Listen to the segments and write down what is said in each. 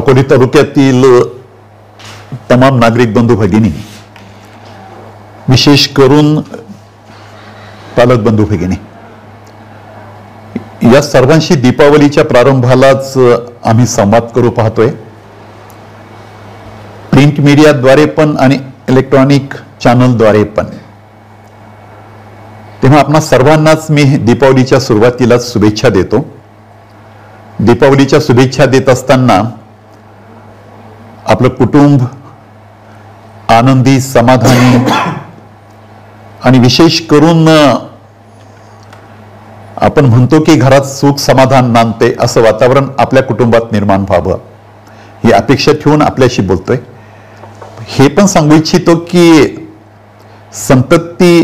अकोले तालुक्यातील तमाम नागरिक बंधू भगिनी, विशेष करून पालक बंधू भगिनी, या सर्वांशी दीपावलीच्या प्रारंभालाच आम्ही संवाद करू पाहतोय. प्रिंट मीडियाद्वारे पण आणि इलेक्ट्रॉनिक चॅनलद्वारे पण. तेव्हा आपणा सर्वांनाच मी दीपावलीच्या सुरुवातीलाच शुभेच्छा देतो. दीपावलीच्या शुभेच्छा देत असताना आपलं कुटुंब आनंदी, समाधानी आणि विशेष करून आपण म्हणतो की घरात सुख समाधान नांदते असं वातावरण आपल्या कुटुंबात निर्माण व्हावं ही अपेक्षा ठेवून आपल्याशी बोलतोय. हे पण सांगू इच्छितो की संपत्ती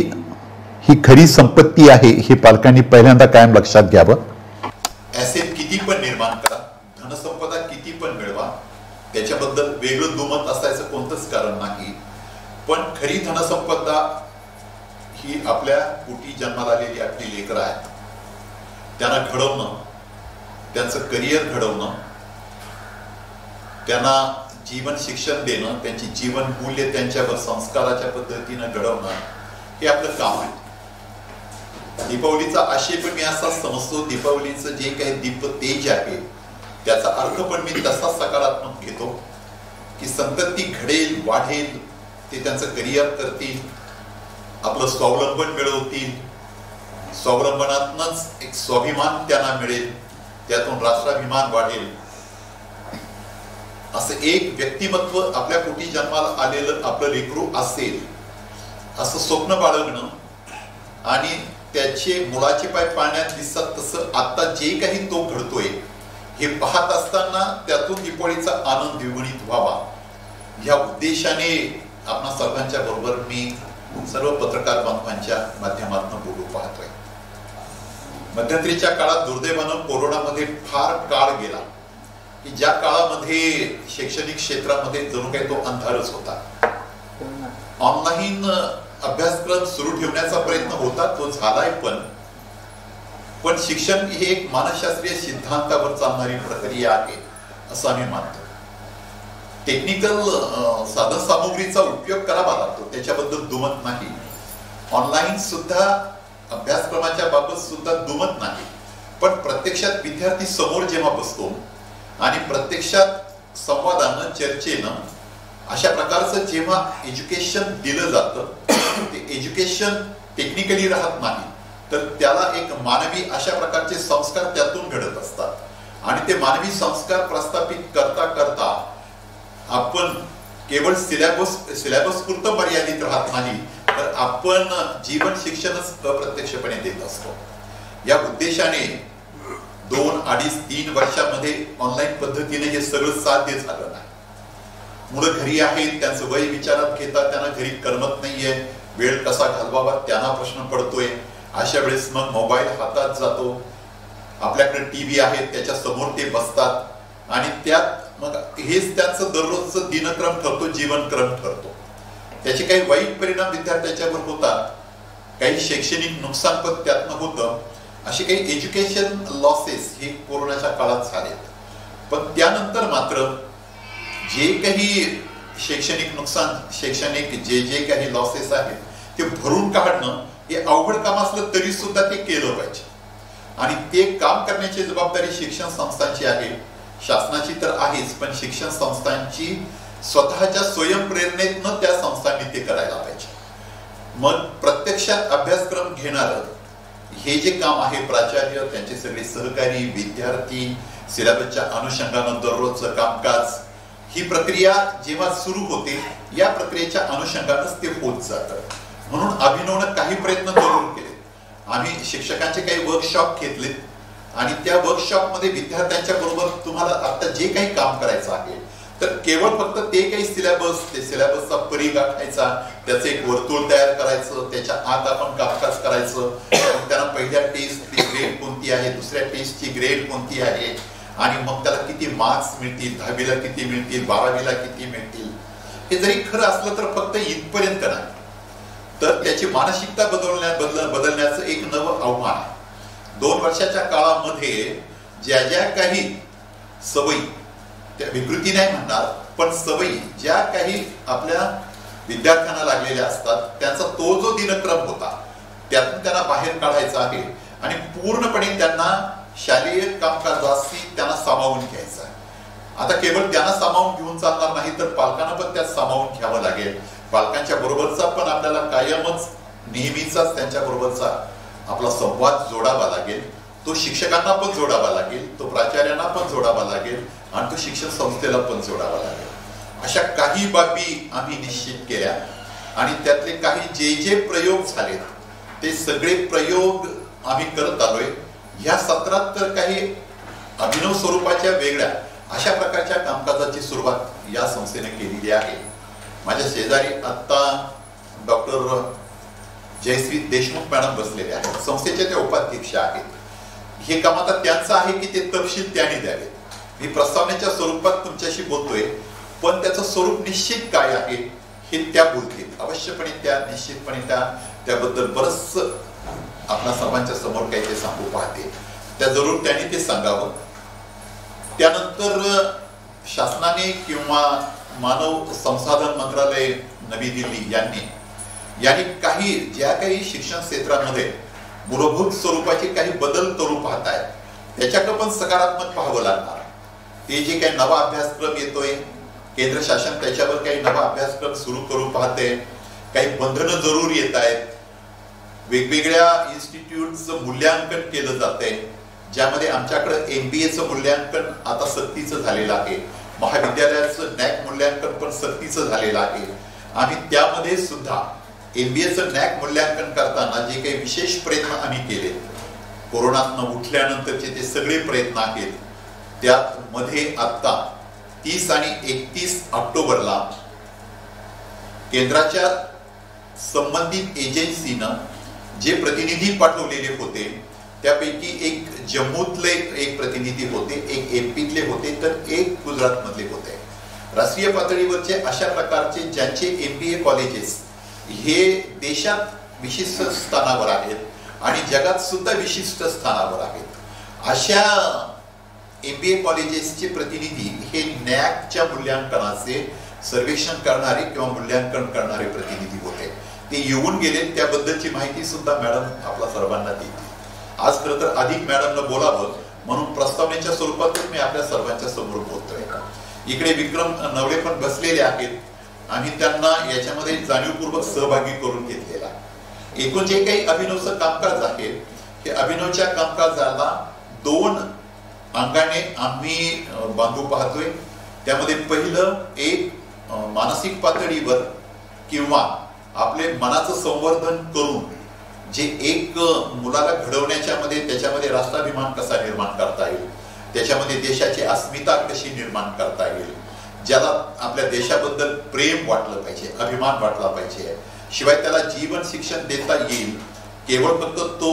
ही खरी संपत्ती आहे हे पालकांनी पहिल्यांदा कायम लक्षात घ्यावं. ॲसेट किती पण निर्माण करा, धनसंपदा किती पण मिळवा, त्याच्याबद्दल वेगळं दुमत असायचं कोणतंच कारण नाही. पण खरी धनसंपदा ही आपल्या पोटी जन्माला आलेली आपली लेकरं आहेत. त्यांना घडवणं, त्यांचं करिअर घडवणं, त्यांना जीवन शिक्षण देणं, त्यांची जीवन मूल्य त्यांच्यावर संस्काराच्या पद्धतीनं घडवणं हे आपलं काम आहे. दीपावलीचा आशय पण मी असा समजतो, दीपावलीचं जे काही दीप तेज आहे त्याचा अर्थ पण मी तसा सकारात्मक घेतो की संतती घडेल, वाढेल, ते त्यांचं करिअर करतील, आपलं स्वावलंबन मिळवतील, स्वावलंबनातूनच एक स्वाभिमान त्यांना मिळेल, त्यातून राष्ट्राभिमान वाढेल. असं एक व्यक्तिमत्व आपल्या पोटी जन्माला आलेलं आपलं लेकरू असेल असं स्वप्न बाळगणं आणि त्याचे मुळाचे पाय पाण्यात दिसतात तसं आता जे काही तो घडतोय हे पाहत असताना त्यातून दीपावलीचा आनंद द्विगुणित व्हावा ह्या उद्देशाने आपणा सर्वांच्या बरोबर मी सर्व पत्रकार बांधवांच्या माध्यमातून बोलू पाहतोय. मध्यंतरीच्या काळात दुर्दैवानं कोरोनामध्ये फार काळ गेला की ज्या काळामध्ये शैक्षणिक क्षेत्रामध्ये जणू काही तो अंधारच होता. ऑनलाईन अभ्यासक्रम सुरू ठेवण्याचा प्रयत्न होता, तो झालाय. पण शिक्षण ही एक मानसशास्त्रीय सिद्धांतावर चालणारी प्रक्रिया आहे असं आम्ही मानतो. टेक्निकल साधन सामुग्रीचा उपयोग करावा लागतो, त्याच्याबद्दल दुमत नाही. ऑनलाईन सुद्धा अभ्यासक्रमाच्या बाबत सुद्धा दुमत नाही. पण प्रत्यक्षात विद्यार्थी समोर जेव्हा बसतो आणि प्रत्यक्षात संवादानं, चर्चेनं अशा प्रकारचं जेव्हा एज्युकेशन दिलं जातं, ते एज्युकेशन टेक्निकली राहत नाही तर त्याला एक मानवी अशा प्रकारचे संस्कार त्यातून घडत असतात आणि ते मानवी संस्कार प्रस्थापित करता करता आपण केवळ सिलेबस पुरतं मर्यादित राहत नाही तर आपण जीवन शिक्षणच अप्रत्यक्षपणे देत असतो. या उद्देशाने 2, 2.5, 3 वर्षामध्ये ऑनलाईन पद्धतीने हे सगळं साध्य झालं नाही. मुलं घरी आहेत, त्यांचं वय विचारात घेतात, त्यांना घरी करमत नाहीये, वेळ कसा घालवावा त्यांना प्रश्न पडतोय. अशा वेळेस मग मोबाईल हातात जातो, आपल्याकडे टीव्ही आहे त्याच्या समोर ते बसतात आणि त्यात मग हेच त्यांचं दररोजचं दिनक्रम ठरतो, जीवनक्रम ठरतो. त्याचे काही वाईट परिणाम विद्यार्थ्याच्यावर होतात, काही शैक्षणिक नुकसान पण त्यातनं होतं. असे काही एज्युकेशन लॉसेस हे कोरोनाच्या काळात झालेत. पण त्यानंतर मात्र जे काही शैक्षणिक नुकसान, शैक्षणिक जे काही लॉसेस आहेत ते भरून काढणं हे अवघड काम असलं तरी सुद्धा ते केलं पाहिजे आणि ते काम करण्याची जबाबदारी शिक्षण संस्थांची आहे. शासनाची तर आहेच, पण शिक्षण संस्थांची स्वतःच्या स्वयंप्रेरणेतनं त्या संस्थांनी ते करायला पाहिजे. मग प्रत्यक्षात अभ्यासक्रम घेणार हे जे काम आहे, प्राचार्य, त्यांचे सगळे सहकारी, विद्यार्थी, सिलेबसच्या अनुषंगानं दररोजचं कामकाज, ही प्रक्रिया जेव्हा सुरू होते या प्रक्रियेच्या अनुषंगानंच ते होत जातं. म्हणून अभिनवनं काही प्रयत्न जरूर केले. आम्ही शिक्षकांचे काही वर्कशॉप घेतलेत आणि त्या वर्कशॉपमध्ये विद्यार्थ्यांच्या बरोबर तुम्हाला आता जे काही काम करायचं आहे तर केवळ फक्त ते काही सिलेबस, ते सिलेबसचा परिघ आखायचा, त्याचं एक वर्तुळ तयार करायचं, त्याच्या आत आपण कामकाज करायचं, त्यांना पहिल्या टेस्टची ग्रेड कोणती आहे, दुसऱ्या टेस्टची ग्रेड कोणती आहे आणि मग त्याला किती मार्क्स मिळतील, 10वीला किती मिळतील, 12वीला किती मिळतील. हे जरी खरं असलं तर फक्त इथपर्यंत नाही तर त्याची मानसिकता बदलण्याचं एक नवं आव्हान आहे. 2 वर्षाच्या काळामध्ये ज्या ज्या काही सवयी त्या विकृती नाही म्हणणार, पण सवयी ज्या काही आपल्या विद्यार्थ्यांना लागलेल्या असतात त्यांचा तो जो दिनक्रम होता त्यातून त्यांना बाहेर काढायचा आहे आणि पूर्णपणे त्यांना शालेय कामकाजाशी त्यांना सामावून घ्यायचं आहे. आता केवळ त्यांना सामावून घेऊन चालणार नाही तर पालकांना पण त्यात सामावून घ्यावं लागेल. पालकांच्या बरोबरचा पण आपल्याला कायमच नेहमीचाच त्यांच्या बरोबरचा आपला संवाद जोडावा लागेल. तो शिक्षकांना पण जोडावा लागेल, तो प्राचार्यांना पण जोडावा लागेल आणि तो शिक्षण संस्थेला पण जोडावा लागेल. अशा काही बाबी आम्ही निश्चित केल्या आणि त्यातले काही जे जे प्रयोग झालेत ते सगळे प्रयोग आम्ही करत आलोय. ह्या सत्रात तर काही अभिनव स्वरूपाच्या वेगळ्या अशा प्रकारच्या कामकाजाची सुरुवात या संस्थेने केलेली आहे. माझ्या शेजारी आता डॉक्टर जयश्री देशमुख मॅडम बसलेले आहेत, संस्थेच्या त्या उपाध्यक्ष आहेत. हे काम आता त्यांचं आहे की ते तपशील त्यांनी द्यावेत. मी प्रस्तावनेच्या स्वरूपात तुमच्याशी बोलतोय पण त्याचं स्वरूप निश्चित काय आहे हे त्या बोलतील. अवश्यपणे त्या निश्चितपणे त्याबद्दल बरंच आपल्या सर्वांच्या समोर काही ते सांगू पाहते, त्या जरूर त्यांनी ते सांगावं. त्यानंतर शासनाने किंवा मानव संसाधन मंत्रालय नवी दिल्ली यांनी काही ज्या काही शिक्षण क्षेत्रामध्ये मूलभूत स्वरूपाचे काही बदल करू पाहत आहेत त्याच्याकडे पण सकारात्मक पाहावं लागणार. ते जे काही नवा अभ्यासक्रम येतोय, केंद्र शासन त्याच्यावर काही नवा अभ्यासक्रम सुरू करू पाहते, काही बंधनं जरूर येत आहेत. वेगवेगळ्या इन्स्टिट्यूटचं मूल्यांकन केलं जातंय, ज्यामध्ये आमच्याकडे MBAचं मूल्यांकन आता सक्तीचं झालेलं आहे, महाविद्यालयाचं NAAC मूल्यांकन पण सक्तीचं झालेलं आहे. आम्ही त्यामध्ये सुद्धा MBAचं NAAC मूल्यांकन करताना जे काही विशेष प्रयत्न आम्ही केले, कोरोनातनं उठल्यानंतरचे ते सगळे प्रयत्न आहेत, त्यात मध्ये आता 30 आणि 31 ऑक्टोबरला केंद्राच्या संबंधित एजन्सीनं जे प्रतिनिधी पाठवलेले होते त्यापैकी एक जम्मूतले एक प्रतिनिधी होते, एक MPतले होते तर एक गुजरातमधले होते. राष्ट्रीय पातळीवरचे अशा प्रकारचे ज्यांचे MBA कॉलेजेस हे देशात विशिष्ट स्थानावर आहेत आणि जगात सुद्धा विशिष्ट स्थानावर आहेत, अशा MBA कॉलेजेसचे प्रतिनिधी हे NAACच्या मूल्यांकनाचे सर्वेक्षण करणारे किंवा मूल्यांकन करणारे प्रतिनिधी होते. ते येऊन गेले, त्याबद्दलची माहिती सुद्धा मॅडम आपल्या सर्वांना देतील. आज खरं तर अधिक मॅडमला बोलावं म्हणून प्रस्तावनेच्या स्वरूपातच मी आपल्या सर्वांच्या समोर बोलतोय. इकडे विक्रम नवले पण बसलेले आहेत, आम्ही त्यांना याच्यामध्ये जाणीवपूर्वक सहभागी करून घेतलेला. एकूण जे काही अभिनवचं कामकाज आहे हे अभिनवच्या कामकाजाला 2 अंगाने आम्ही बांधू पाहतोय. त्यामध्ये पहिलं एक मानसिक पातळीवर किंवा आपले मनाचं संवर्धन करून जे एक मुलाला घडवण्याच्या मध्ये त्याच्यामध्ये राष्ट्राभिमान कसा निर्माण करता येईल, त्याच्यामध्ये देशाची अस्मिता कशी निर्माण करता येईल, ज्याला आपल्या देशाबद्दल प्रेम वाटलं पाहिजे, अभिमान वाटला पाहिजे, शिवाय त्याला जीवन शिक्षण देता येईल. केवळ फक्त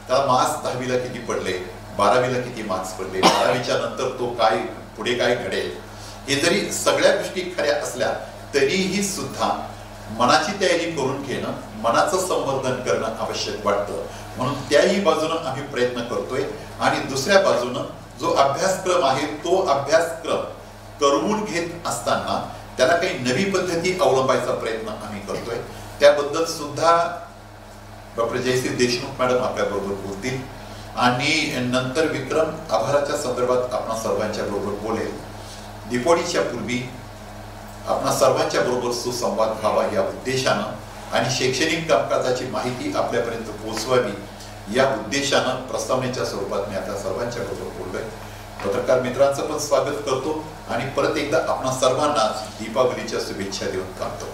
त्याला मार्क्स 10वीला किती पडले, 12वीला किती मार्क्स पडले, 12वीच्या नंतर तो पुढे काय घडेल, हे जरी सगळ्या गोष्टी खऱ्या असल्या तरीही सुद्धा मनाची तयारी करून घेणं, मनाचं संवर्धन करणं आवश्यक वाटतं. म्हणून त्याही बाजूनं आम्ही प्रयत्न करतोय. आणि दुसऱ्या बाजूनं जो अभ्यासक्रम आहे तो अभ्यासक्रम करवून घेत असताना त्याला काही नवी पद्धती अवलंबायचा प्रयत्न आम्ही करतोय. त्याबद्दल सुद्धा डॉक्टर जयश्री देशमुख मॅडम आपल्या बरोबर बोलतील आणि नंतर विक्रम आभाराच्या संदर्भात आपणा सर्वांच्या बरोबर बोलेल. दिवाळीच्या पूर्वी आपणा सर्वांच्या बरोबर सुसंवाद व्हावा या उद्देशानं आणि शैक्षणिक कामकाजाची माहिती आपल्यापर्यंत पोहोचवावी या उद्देशानं प्रस्तावनेच्या स्वरूपात मी आपल्या सर्वांच्या बरोबर बोललोय. पत्रकार मित्रांचं पण स्वागत करतो आणि परत एकदा आपणा सर्वांना दीपावलीच्या शुभेच्छा देऊन थांबतो.